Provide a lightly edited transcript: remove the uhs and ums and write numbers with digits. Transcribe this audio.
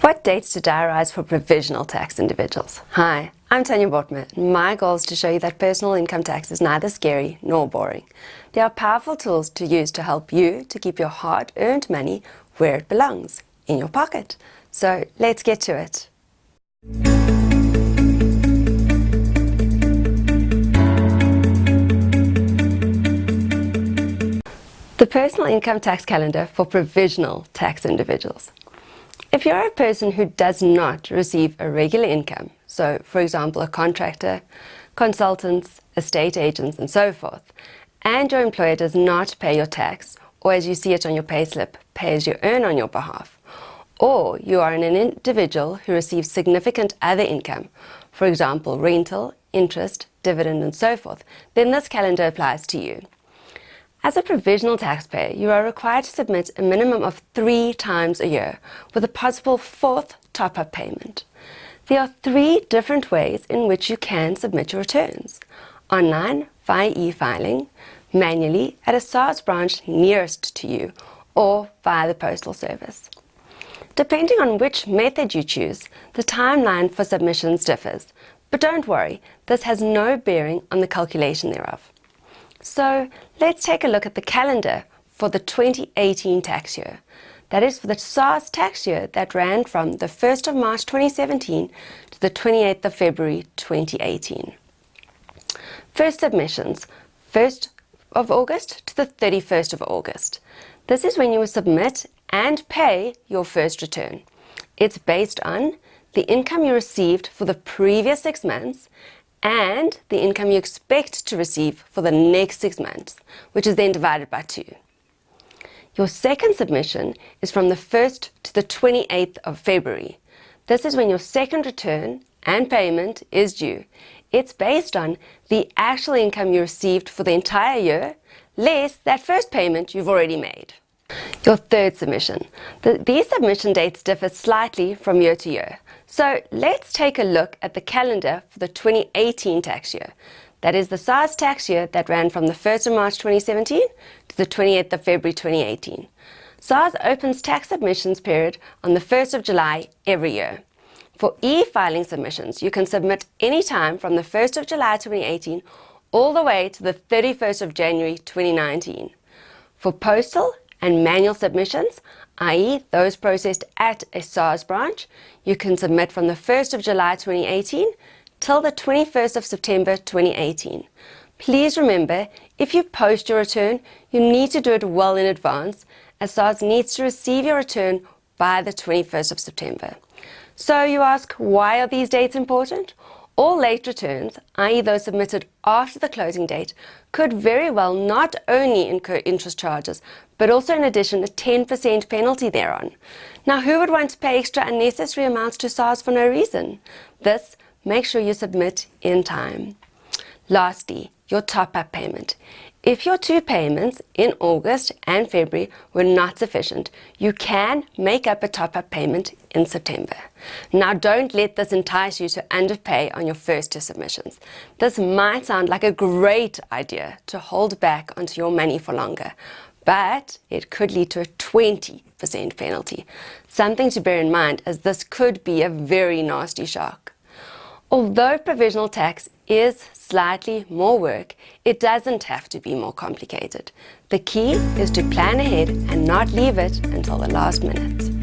What dates to diarise for provisional tax individuals? Hi, I'm Tanya Bortman, and my goal is to show you that personal income tax is neither scary nor boring. There are powerful tools to use to help you to keep your hard-earned money where it belongs, in your pocket. So let's get to it. The personal income tax calendar for provisional tax individuals. If you're a person who does not receive a regular income, so for example a contractor, consultants, estate agents and so forth, and your employer does not pay your tax, or as you see it on your payslip, pay as you earn on your behalf, or you are an individual who receives significant other income, for example rental, interest, dividend and so forth, then this calendar applies to you. As a provisional taxpayer, you are required to submit a minimum of 3 times a year, with a possible 4th top-up payment. There are 3 different ways in which you can submit your returns: online via e-filing, manually at a SARS branch nearest to you, or via the postal service. Depending on which method you choose, the timeline for submissions differs, but don't worry, this has no bearing on the calculation thereof. So let's take a look at the calendar for the 2018 tax year. That is for the SARS tax year that ran from the 1st of March 2017 to the 28th of February 2018. First submissions, 1st of August to the 31st of August. This is when you will submit and pay your first return. It's based on the income you received for the previous 6 months and the income you expect to receive for the next 6 months, which is then divided by 2. Your second submission is from the 1st to the 28th of February. This is when your second return and payment is due. It's based on the actual income you received for the entire year, less that first payment you've already made. Your third submission. These submission dates differ slightly from year to year. So let's take a look at the calendar for the 2018 tax year. That is the SARS tax year that ran from the 1st of March 2017 to the 28th of February 2018. SARS opens tax submissions period on the 1st of July every year. For e-filing submissions, you can submit any time from the 1st of July 2018 all the way to the 31st of January 2019. For postal and manual submissions, i.e. those processed at a SARS branch, you can submit from the 1st of July 2018 till the 21st of September 2018. Please remember, if you post your return, you need to do it well in advance, as SARS needs to receive your return by the 21st of September. So you ask, why are these dates important? All late returns, i.e. those submitted after the closing date, could very well not only incur interest charges, but also in addition a 10% penalty thereon. Now, who would want to pay extra unnecessary amounts to SARS for no reason? This, make sure you submit in time. Lastly, your top-up payment. If your 2 payments in August and February were not sufficient, you can make up a top-up payment in September. Now, don't let this entice you to underpay on your first 2 submissions. This might sound like a great idea to hold back onto your money for longer, but it could lead to a 20% penalty. Something to bear in mind, as this could be a very nasty shock. Although provisional tax is slightly more work, it doesn't have to be more complicated. The key is to plan ahead and not leave it until the last minute.